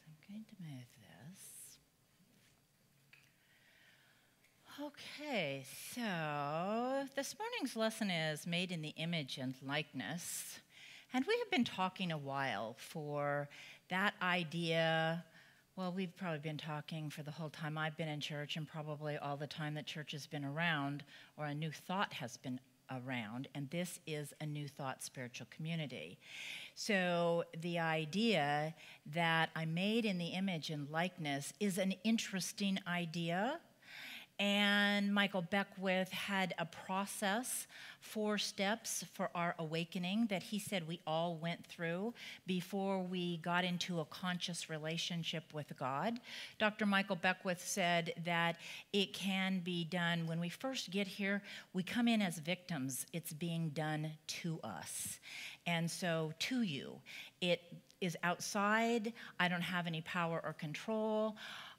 I'm going to move this. Okay, so this morning's lesson is made in the image and likeness. And we have been talking a while for that idea. Well, we've probably been talking for the whole time I've been in church and probably all the time that church has been around, or a new thought has been around, and this is a new thought spiritual community. So the idea that I'm made in the image and likeness is an interesting idea. And Michael Beckwith had a process, 4 steps for our awakening that he said we all went through before we got into a conscious relationship with God. Dr. Michael Beckwith said that it can be done when we first get here. We come in as victims. It's being done to us. And so to you, it is outside. I don't have any power or control.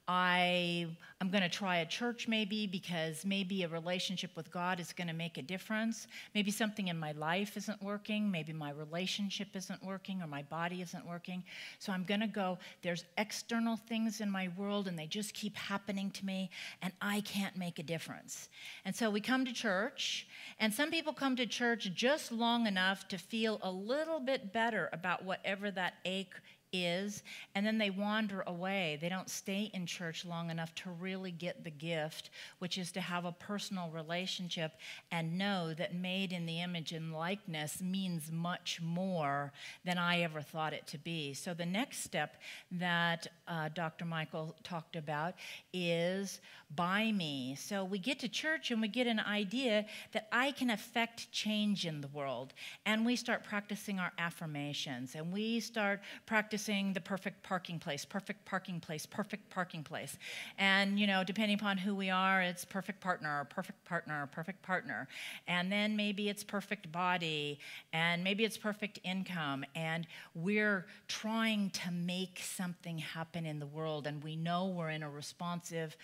I'm going to try a church maybe because maybe a relationship with God is going to make a difference. Maybe something in my life isn't working. Maybe my relationship isn't working or my body isn't working. So I'm going to go, there's external things in my world and they just keep happening to me and I can't make a difference. And so we come to church, and some people come to church just long enough to feel a little bit better about whatever that ache is, and then they wander away. They don't stay in church long enough to really get the gift, which is to have a personal relationship and know that made in the image and likeness means much more than I ever thought it to be. So the next step that Dr. Michael talked about is by me. So we get to church and we get an idea that I can affect change in the world, and we start practicing our affirmations, and we start practicing the perfect parking place, perfect parking place, perfect parking place. And, you know, depending upon who we are, it's perfect partner, perfect partner, perfect partner. And then maybe it's perfect body, and maybe it's perfect income. And we're trying to make something happen in the world. And we know we're in a responsive,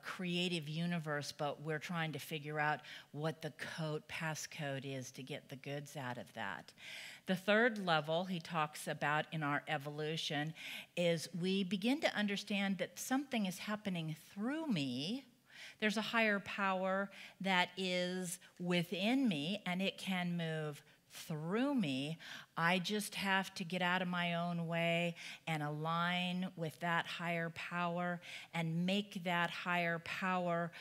creative universe, but we're trying to figure out what the passcode is to get the goods out of that. The third level he talks about in our evolution is we begin to understand that something is happening through me. There's a higher power that is within me, and it can move through me. I just have to get out of my own way and align with that higher power and make that higher power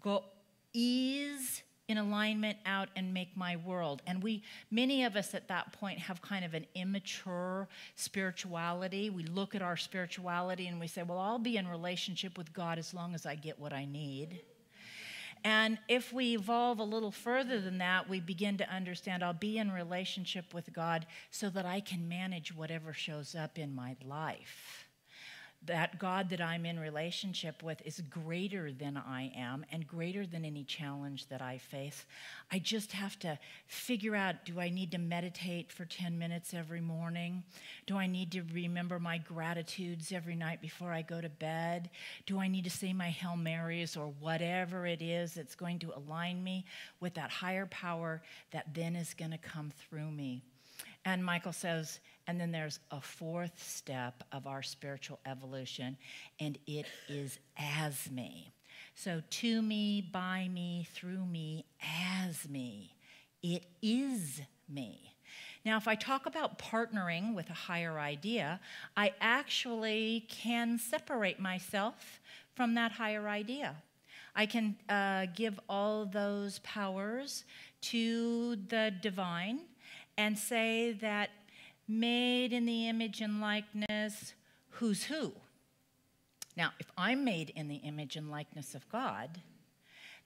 go ease in alignment out and make my world. And many of us at that point have kind of an immature spirituality. We look at our spirituality and we say, well, I'll be in relationship with God as long as I get what I need. And if we evolve a little further than that, we begin to understand I'll be in relationship with God so that I can manage whatever shows up in my life. That God that I'm in relationship with is greater than I am and greater than any challenge that I face. I just have to figure out, do I need to meditate for 10 minutes every morning? Do I need to remember my gratitudes every night before I go to bed? Do I need to say my Hail Marys or whatever it is that's going to align me with that higher power that then is going to come through me? And Michael says, and then there's a 4th step of our spiritual evolution, and it is as me. So to me, by me, through me, as me. It is me. Now, if I talk about partnering with a higher idea, I actually can separate myself from that higher idea. I can give all those powers to the divine and say that made in the image and likeness, who's who? Now, if I'm made in the image and likeness of God,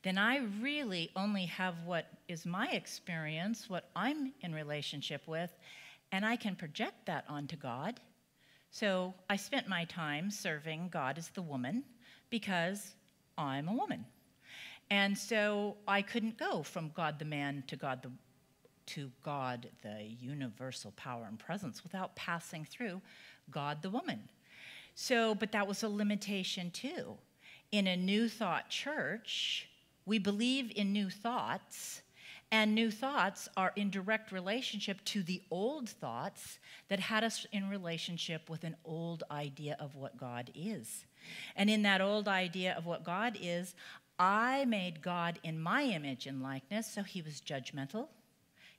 then I really only have what is my experience, what I'm in relationship with, and I can project that onto God. So I spent my time serving God as the woman because I'm a woman. And so I couldn't go from God the man to God the universal power and presence without passing through God the woman. So, but that was a limitation too. In a New Thought church, we believe in new thoughts, And new thoughts are in direct relationship to the old thoughts that had us in relationship with an old idea of what God is. And in that old idea of what God is, I made God in my image and likeness, so he was judgmental,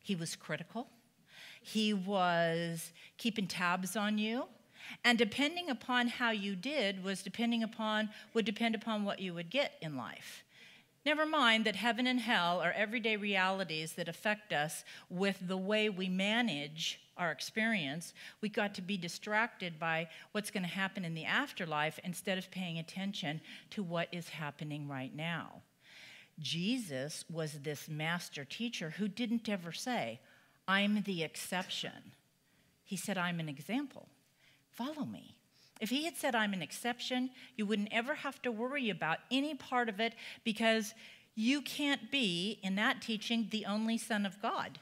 he was critical, he was keeping tabs on you, and depending upon how you did would depend upon what you would get in life. Never mind that heaven and hell are everyday realities that affect us with the way we manage our experience. We got to be distracted by what's going to happen in the afterlife instead of paying attention to what is happening right now. Jesus was this master teacher who didn't ever say, I'm the exception. He said, I'm an example. Follow me. If he had said, I'm an exception, you wouldn't ever have to worry about any part of it because you can't be, in that teaching, the only Son of God.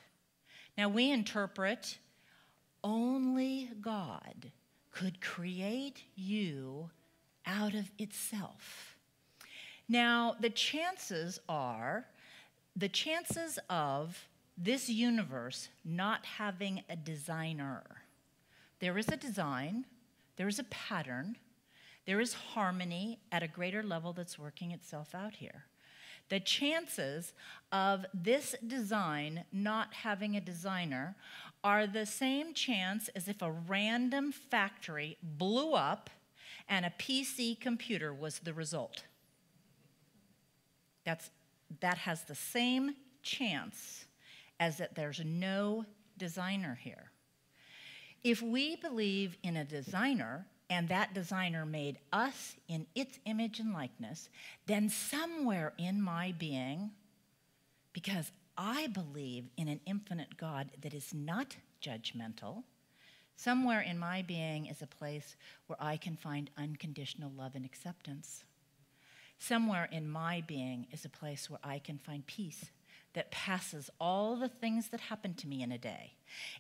Now, we interpret only God could create you out of itself. Now, the chances of this universe not having a designer. There is a design. There is a pattern, there is harmony at a greater level that's working itself out here. The chances of this design not having a designer are the same chance as if a random factory blew up and a PC computer was the result. That has the same chance as that there's no designer here. If we believe in a designer, and that designer made us in its image and likeness, then somewhere in my being, because I believe in an infinite God that is not judgmental, somewhere in my being is a place where I can find unconditional love and acceptance. Somewhere in my being is a place where I can find peace that passes all the things that happen to me in a day.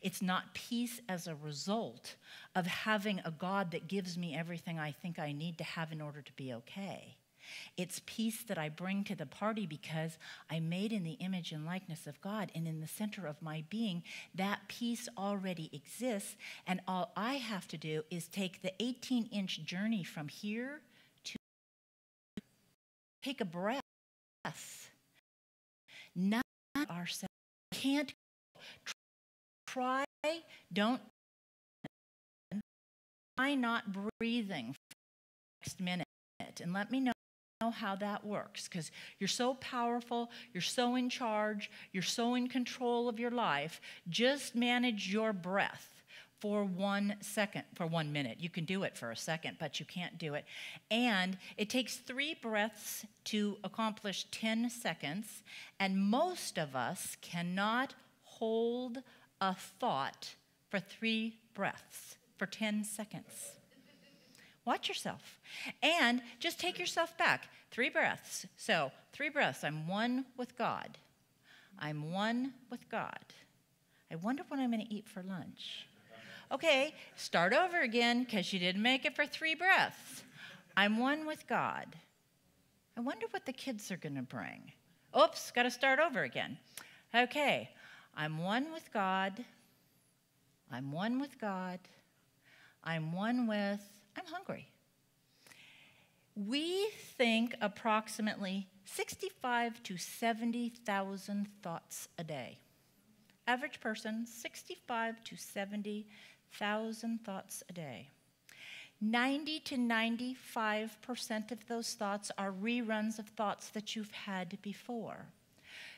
It's not peace as a result of having a God that gives me everything I think I need to have in order to be okay. It's peace that I bring to the party because I'm made in the image and likeness of God, and in the center of my being, that peace already exists, and all I have to do is take the 18-inch journey from here to take a breath. None of ourselves can't try, don't try not breathing for the next minute, and let me know how that works, because you're so powerful, you're so in charge, you're so in control of your life. Just manage your breath for 1 second, for 1 minute. You can do it for a second, but you can't do it. And it takes 3 breaths to accomplish 10 seconds, and most of us cannot hold a thought for 3 breaths for 10 seconds. Watch yourself. And just take yourself back. 3 breaths. So, 3 breaths. I'm one with God. I'm one with God. I wonder what I'm going to eat for lunch. Okay, start over again because you didn't make it for 3 breaths. I'm one with God. I wonder what the kids are going to bring. Oops, got to start over again. Okay, I'm one with God. I'm one with God. I'm hungry. We think approximately 65 to 70,000 thoughts a day. Average person, 65 to 70,000 thoughts a day. 90 to 95% of those thoughts are reruns of thoughts that you've had before.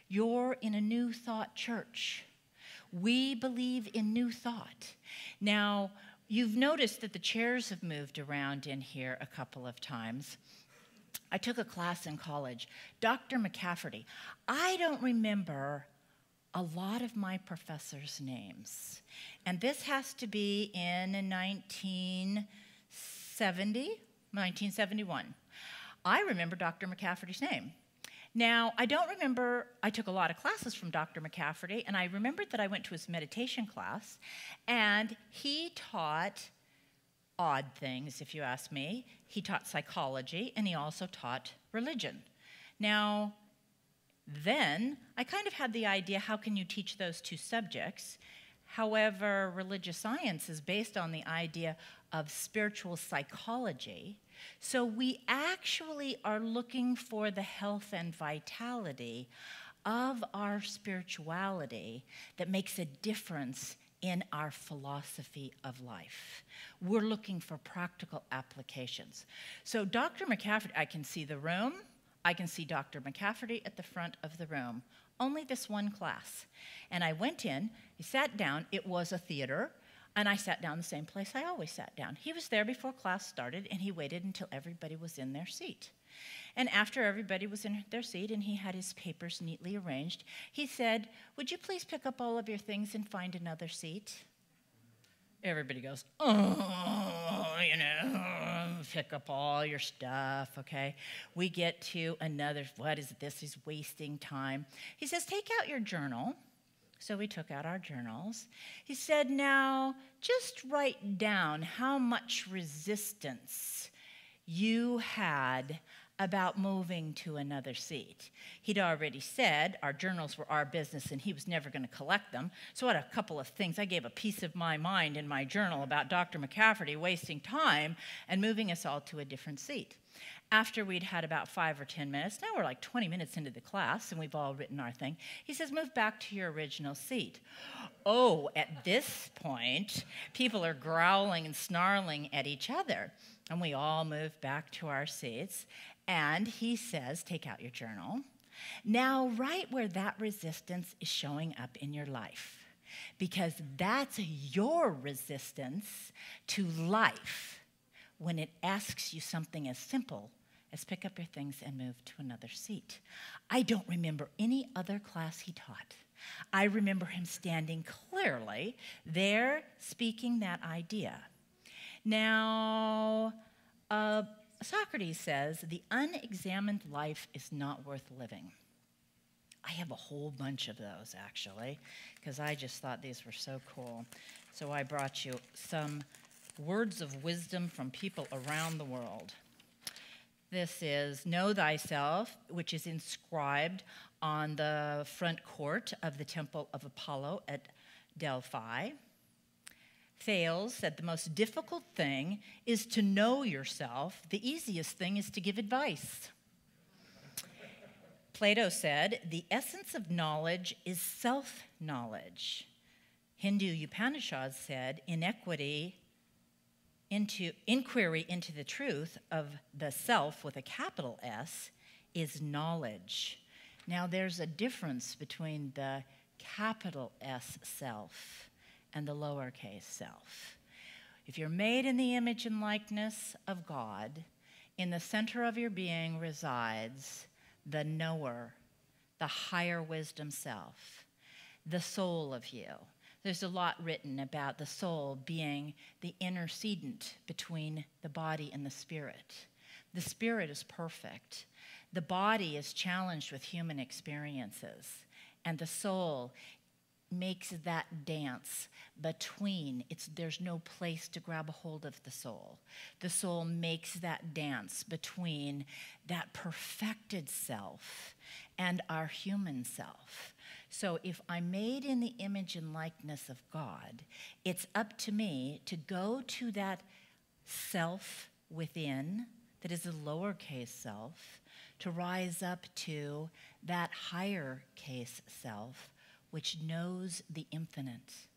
You're in a new thought church. We believe in new thought. Now, you've noticed that the chairs have moved around in here a couple of times. I took a class in college. Dr. McCafferty. I don't remember a lot of my professors' names. And this has to be in 1971. I remember Dr. McCafferty's name. Now, I don't remember, I took a lot of classes from Dr. McCafferty, and I remembered that I went to his meditation class, and he taught odd things, if you ask me. He taught psychology, and he also taught religion. Now, Then I kind of had the idea, how can you teach those two subjects? However, religious science is based on the idea of spiritual psychology. So we actually are looking for the health and vitality of our spirituality that makes a difference in our philosophy of life. We're looking for practical applications. So Dr. McCafferty, I can see the room. I can see Dr. McCafferty at the front of the room. Only this one class. And I went in, he sat down, it was a theater, and I sat down the same place I always sat down. He was there before class started, and he waited until everybody was in their seat. And after everybody was in their seat and he had his papers neatly arranged, he said, "Would you please pick up all of your things and find another seat?" Everybody goes, "Oh, pick up all your stuff," okay? We get to another, what is this? He's wasting time. He says, "Take out your journal." So we took out our journals. He said, "Now, just write down how much resistance you had about moving to another seat." He'd already said our journals were our business and he was never going to collect them. So I had a couple of things. I gave a piece of my mind in my journal about Dr. McCafferty wasting time and moving us all to a different seat. After we'd had about 5 or 10 minutes, now we're like 20 minutes into the class and we've all written our thing, he says, "Move back to your original seat." Oh, at this point, people are growling and snarling at each other. And we all move back to our seats. And he says, "Take out your journal. Now, right where that resistance is showing up in your life, because that's your resistance to life when it asks you something as simple as pick up your things and move to another seat." I don't remember any other class he taught. I remember him standing clearly there speaking that idea. Now, Socrates says, "The unexamined life is not worth living." I have a whole bunch of those, actually, because I just thought these were so cool. So I brought you some words of wisdom from people around the world. This is "Know thyself," which is inscribed on the front court of the Temple of Apollo at Delphi. Thales said, "The most difficult thing is to know yourself. The easiest thing is to give advice." Plato said, "The essence of knowledge is self-knowledge." Hindu Upanishads said, inquiry into the truth of the self with a capital S is knowledge. Now, there's a difference between the capital S self and the lowercase self. If you're made in the image and likeness of God, in the center of your being resides the knower, the higher wisdom self, the soul of you. There's a lot written about the soul being the intercedent between the body and the spirit. The spirit is perfect. The body is challenged with human experiences, and the soul makes that dance between. There's no place to grab a hold of the soul. The soul makes that dance between that perfected self and our human self. So if I'm made in the image and likeness of God, it's up to me to go to that self within that is a lowercase self, to rise up to that higher case self which knows the infinite.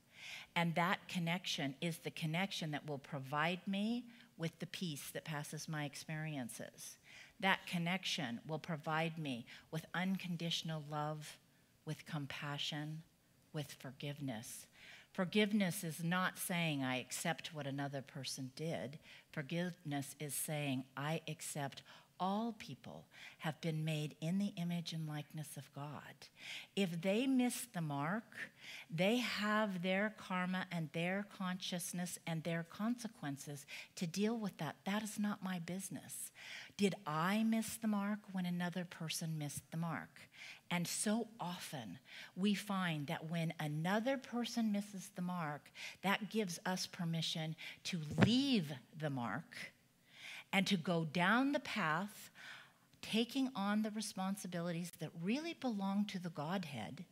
And that connection is the connection that will provide me with the peace that passes my experiences. That connection will provide me with unconditional love, with compassion, with forgiveness. Forgiveness is not saying I accept what another person did. Forgiveness is saying I accept all people have been made in the image and likeness of God. If they miss the mark, they have their karma and their consciousness and their consequences to deal with that. That is not my business. Did I miss the mark when another person missed the mark? And so often we find that when another person misses the mark, that gives us permission to leave the mark and to go down the path taking on the responsibilities that really belong to the Godhead,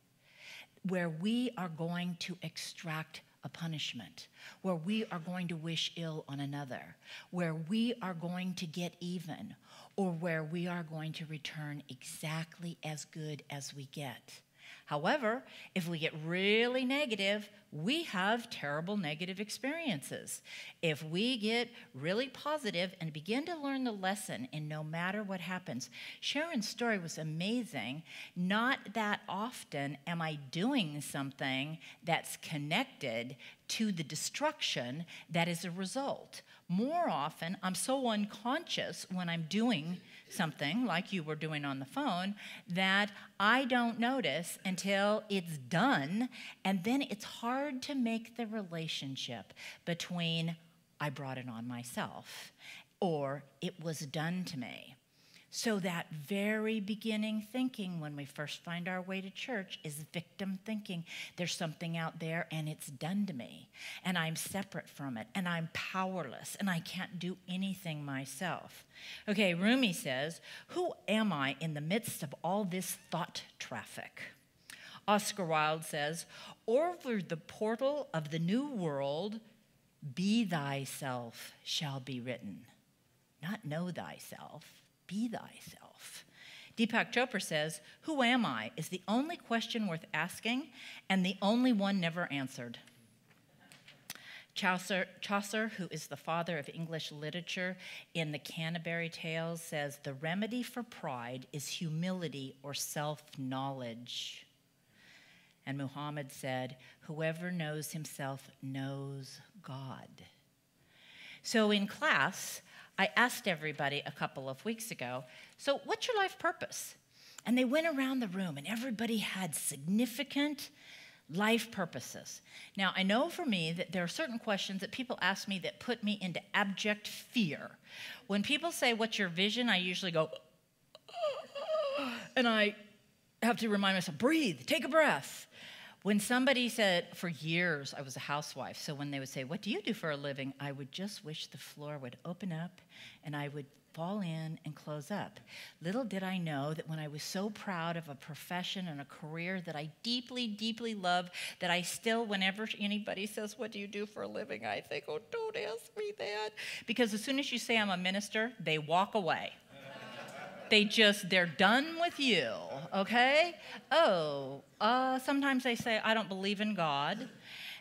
where we are going to extract a punishment, where we are going to wish ill on another, where we are going to get even, or where we are going to return exactly as good as we get. However, if we get really negative, we have terrible negative experiences. If we get really positive and begin to learn the lesson, and no matter what happens, Sharon's story was amazing. Not that often am I doing something that's connected to the destruction that is a result. More often, I'm so unconscious when I'm doing something like you were doing on the phone that I don't notice until it's done, and then it's hard to make the relationship between I brought it on myself or it was done to me. So that very beginning thinking when we first find our way to church is victim thinking. There's something out there and it's done to me, and I'm separate from it, and I'm powerless, and I can't do anything myself. Okay, Rumi says, who am I in the midst of all this thought traffic? Oscar Wilde says, over the portal of the new world, be thyself shall be written. Not know thyself. Be thyself. Deepak Chopra says, who am I is the only question worth asking and the only one never answered. Chaucer, who is the father of English literature, in the Canterbury Tales says, the remedy for pride is humility or self-knowledge. And Muhammad said, whoever knows himself knows God. So in class, I asked everybody a couple of weeks ago, so what's your life purpose? And they went around the room, and everybody had significant life purposes. Now, I know for me that there are certain questions that people ask me that put me into abject fear. When people say, what's your vision? I usually go, and I have to remind myself, breathe, take a breath. When somebody said, for years, I was a housewife, so when they would say, what do you do for a living? I would just wish the floor would open up and I would fall in and close up. Little did I know that when I was so proud of a profession and a career that I deeply, deeply love, that I still, whenever anybody says, what do you do for a living? I think, oh, don't ask me that. Because as soon as you say I'm a minister, they walk away. They're done with you, okay? Sometimes they say, I don't believe in God.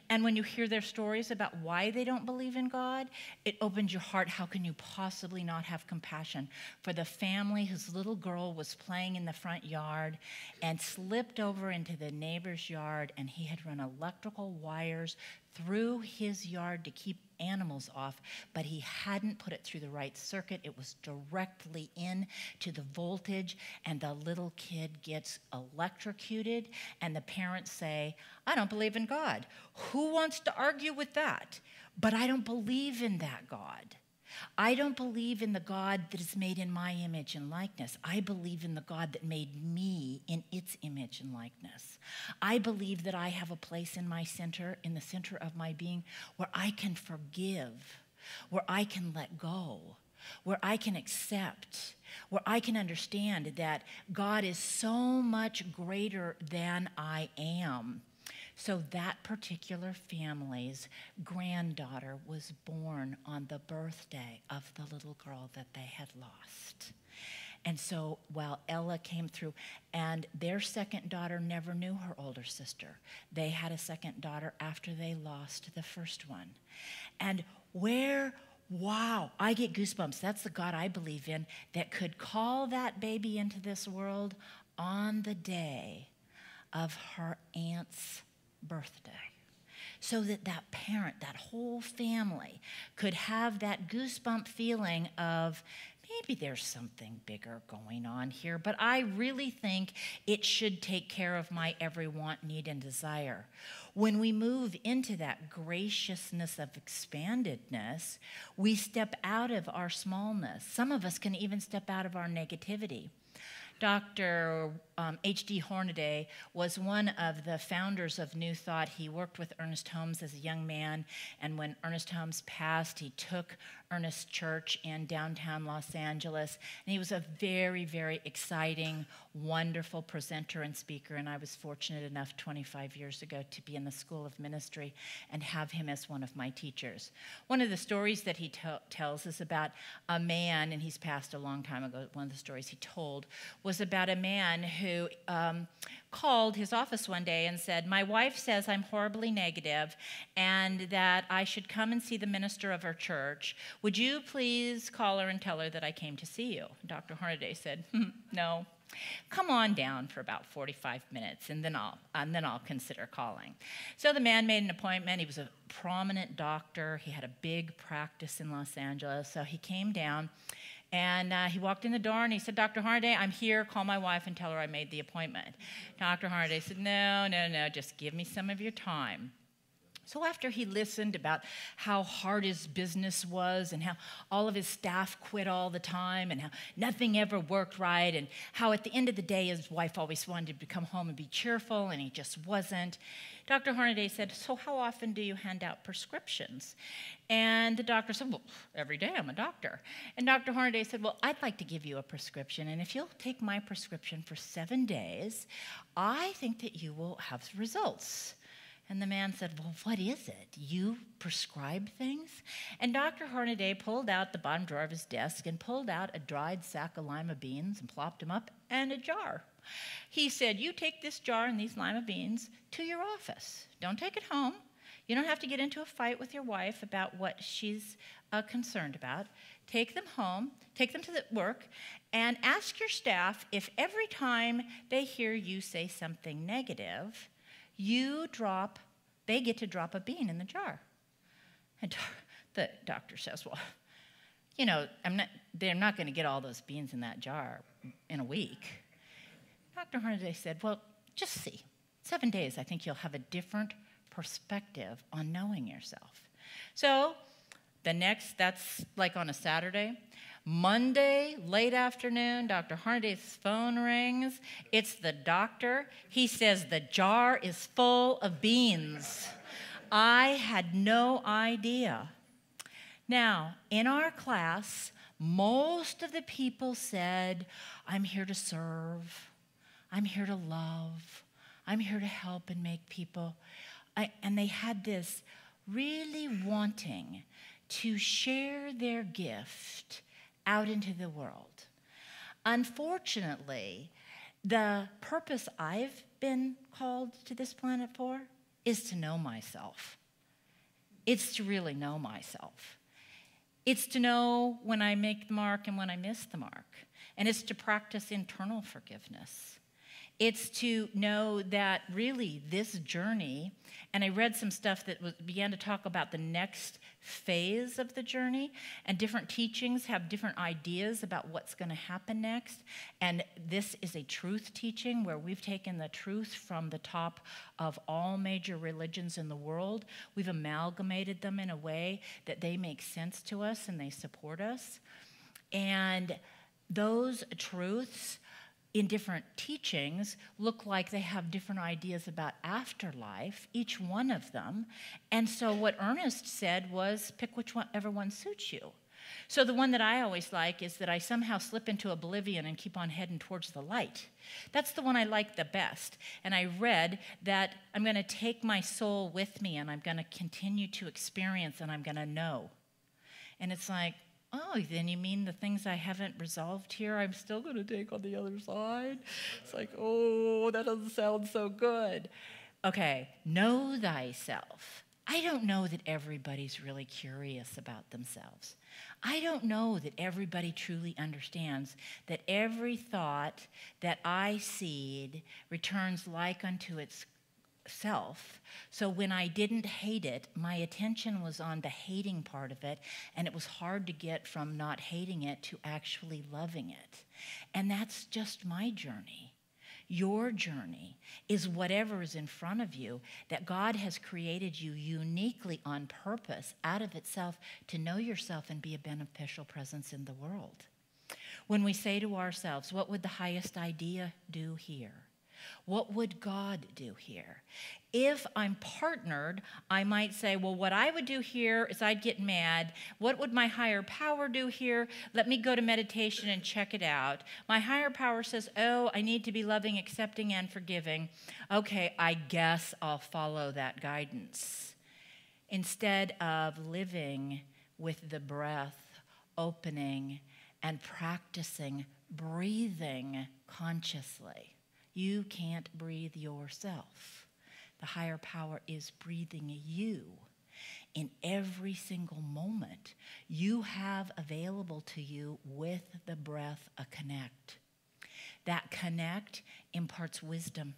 And when you hear their stories about why they don't believe in God, it opens your heart. How can you possibly not have compassion for the family whose little girl was playing in the front yard and slipped over into the neighbor's yard, and he had run electrical wires through his yard to keep animals off, but he hadn't put it through the right circuit. It was directly in to the voltage, and the little kid gets electrocuted, and the parents say, I don't believe in God. Who wants to argue with that? But I don't believe in that God. I don't believe in the God that is made in my image and likeness. I believe in the God that made me in its image and likeness. I believe that I have a place in my center, in the center of my being, where I can forgive, where I can let go, where I can accept, where I can understand that God is so much greater than I am. So that particular family's granddaughter was born on the birthday of the little girl that they had lost. And so while Ella came through, and their second daughter never knew her older sister. They had a second daughter after they lost the first one. And wow, I get goosebumps. That's the God I believe in, that could call that baby into this world on the day of her aunt's birthday, so that that parent, that whole family, could have that goosebump feeling of maybe there's something bigger going on here, but I really think it should take care of my every want, need, and desire. When we move into that graciousness of expandedness, we step out of our smallness. Some of us can even step out of our negativity. Dr. H.D. Hornaday was one of the founders of New Thought. He worked with Ernest Holmes as a young man, and when Ernest Holmes passed, he took Ernest Church in downtown Los Angeles. And he was a very, very exciting, wonderful presenter and speaker. And I was fortunate enough 25 years ago to be in the School of Ministry and have him as one of my teachers. One of the stories that he tells is about a man, and he's passed a long time ago. One of the stories he told was about a man who called his office one day and said, "My wife says I'm horribly negative and that I should come and see the minister of our church. Would you please call her and tell her that I came to see you?" Dr. Hornaday said, "No. Come on down for about 45 minutes, and then I'll consider calling." So the man made an appointment. He was a prominent doctor. He had a big practice in Los Angeles. So he came down, and he walked in the door, and he said, "Dr. Hornaday, I'm here. Call my wife and tell her I made the appointment." Dr. Hornaday said, No, just give me some of your time." So after he listened about how hard his business was and how all of his staff quit all the time and how nothing ever worked right and how at the end of the day his wife always wanted to come home and be cheerful and he just wasn't, Dr. Hornaday said, "So how often do you hand out prescriptions?" And the doctor said, "Well, every day. I'm a doctor." And Dr. Hornaday said, "Well, I'd like to give you a prescription, and if you'll take my prescription for 7 days, I think that you will have results." And the man said, "Well, what is it? You prescribe things?" And Dr. Hornaday pulled out the bottom drawer of his desk and pulled out a dried sack of lima beans and plopped them up and a jar. He said, "You take this jar and these lima beans to your office. Don't take it home. You don't have to get into a fight with your wife about what she's concerned about. Take them home, take them to the work, and ask your staff if every time they hear you say something negative, they get to drop a bean in the jar." And the doctor says, "Well, they're not going to get all those beans in that jar in a week." Dr. Hornaday said, "Well, just see. 7 days, I think you'll have a different perspective on knowing yourself." So that's like on a Saturday. Monday, late afternoon, Dr. Hornaday's phone rings. It's the doctor. He says, "The jar is full of beans." I had no idea. Now, in our class, most of the people said, "I'm here to serve. I'm here to love. I'm here to help and make people." And they had this really wanting to share their gift out into the world. Unfortunately, the purpose I've been called to this planet for is to know myself. It's to really know myself. It's to know when I make the mark and when I miss the mark. And it's to practice internal forgiveness. It's to know that really this journey, and I read some stuff that began to talk about the next phase of the journey, and different teachings have different ideas about what's going to happen next. And this is a truth teaching where we've taken the truth from the top of all major religions in the world. We've amalgamated them in a way that they make sense to us and they support us. And those truths in different teachings look like they have different ideas about afterlife, each one of them. And so what Ernest said was pick whichever one suits you. So the one that I always like is that I somehow slip into oblivion and keep on heading towards the light. That's the one I like the best. And I read that I'm going to take my soul with me and I'm going to continue to experience and I'm going to know. And it's like, oh, then you mean the things I haven't resolved here, I'm still going to take on the other side? It's like, oh, that doesn't sound so good. Okay, know thyself. I don't know that everybody's really curious about themselves. I don't know that everybody truly understands that every thought that I seed returns like unto itself. So when I didn't hate it, my attention was on the hating part of it, and it was hard to get from not hating it to actually loving it. And that's just my journey. Your journey is whatever is in front of you, that God has created you uniquely on purpose out of itself to know yourself and be a beneficial presence in the world. When we say to ourselves, what would the highest idea do here? What would God do here? If I'm partnered, I might say, well, what I would do here is I'd get mad. What would my higher power do here? Let me go to meditation and check it out. My higher power says, oh, I need to be loving, accepting, and forgiving. Okay, I guess I'll follow that guidance. Instead of living with the breath opening and practicing breathing consciously. You can't breathe yourself. The higher power is breathing you. In every single moment, you have available to you with the breath a connect. That connect imparts wisdom.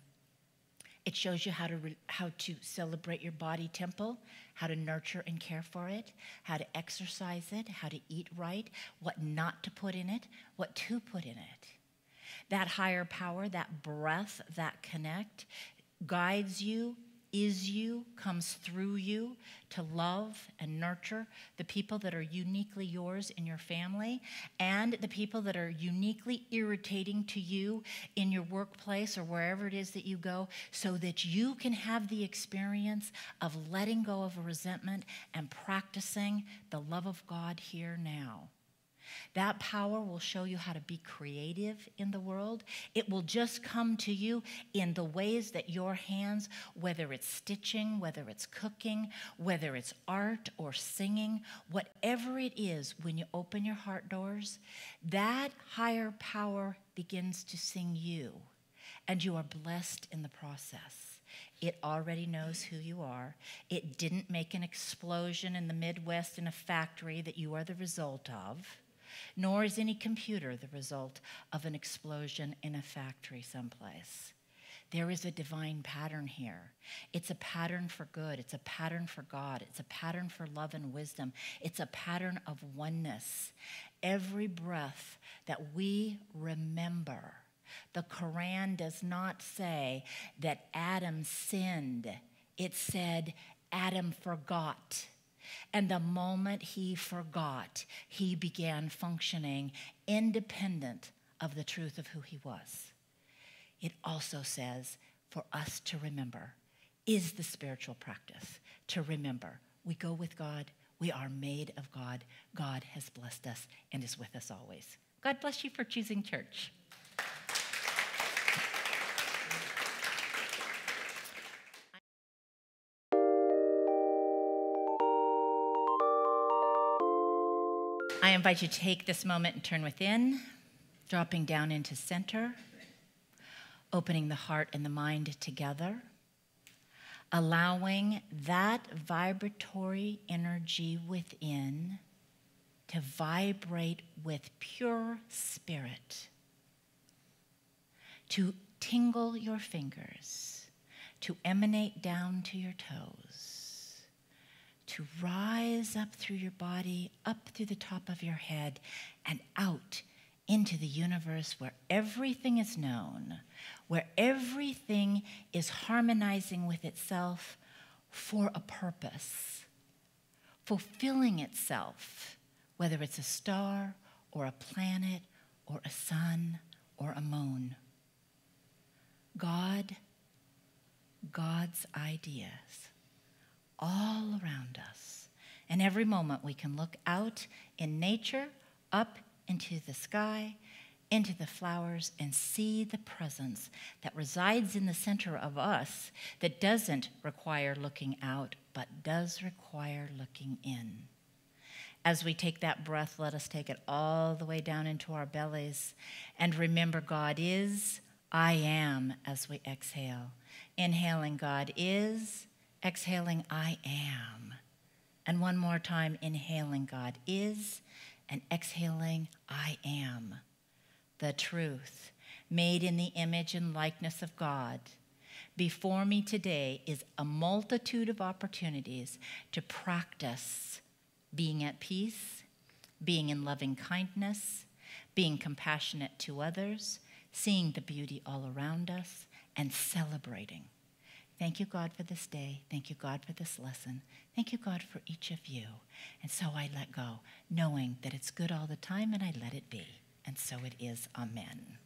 It shows you how to celebrate your body temple, how to nurture and care for it, how to exercise it, how to eat right, what not to put in it, what to put in it. That higher power, that breath, that connect, guides you, is you, comes through you to love and nurture the people that are uniquely yours in your family and the people that are uniquely irritating to you in your workplace or wherever it is that you go, so that you can have the experience of letting go of a resentment and practicing the love of God here now. That power will show you how to be creative in the world. It will just come to you in the ways that your hands, whether it's stitching, whether it's cooking, whether it's art or singing, whatever it is, when you open your heart doors, that higher power begins to sing you, and you are blessed in the process. It already knows who you are. It didn't make an explosion in the Midwest in a factory that you are the result of. Nor is any computer the result of an explosion in a factory someplace. There is a divine pattern here. It's a pattern for good. It's a pattern for God. It's a pattern for love and wisdom. It's a pattern of oneness. Every breath that we remember, the Quran does not say that Adam sinned. It said Adam forgot. And the moment he forgot, he began functioning independent of the truth of who he was. It also says for us to remember is the spiritual practice. To remember, we go with God, we are made of God, God has blessed us and is with us always. God bless you for choosing church. I invite you to take this moment and turn within, dropping down into center, opening the heart and the mind together, allowing that vibratory energy within to vibrate with pure spirit, to tingle your fingers, to emanate down to your toes, to rise up through your body, up through the top of your head, and out into the universe where everything is known, where everything is harmonizing with itself for a purpose, fulfilling itself, whether it's a star or a planet or a sun or a moon. God, God's ideas, all around us. And every moment we can look out in nature, up into the sky, into the flowers, and see the presence that resides in the center of us that doesn't require looking out, but does require looking in. As we take that breath, let us take it all the way down into our bellies and remember God is, I am, as we exhale. Inhaling God is, exhaling, I am. And one more time, inhaling, God is, and exhaling, I am. The truth, made in the image and likeness of God. Before me today is a multitude of opportunities to practice being at peace, being in loving kindness, being compassionate to others, seeing the beauty all around us, and celebrating. Thank you, God, for this day. Thank you, God, for this lesson. Thank you, God, for each of you. And so I let go, knowing that it's good all the time, and I let it be. And so it is. Amen.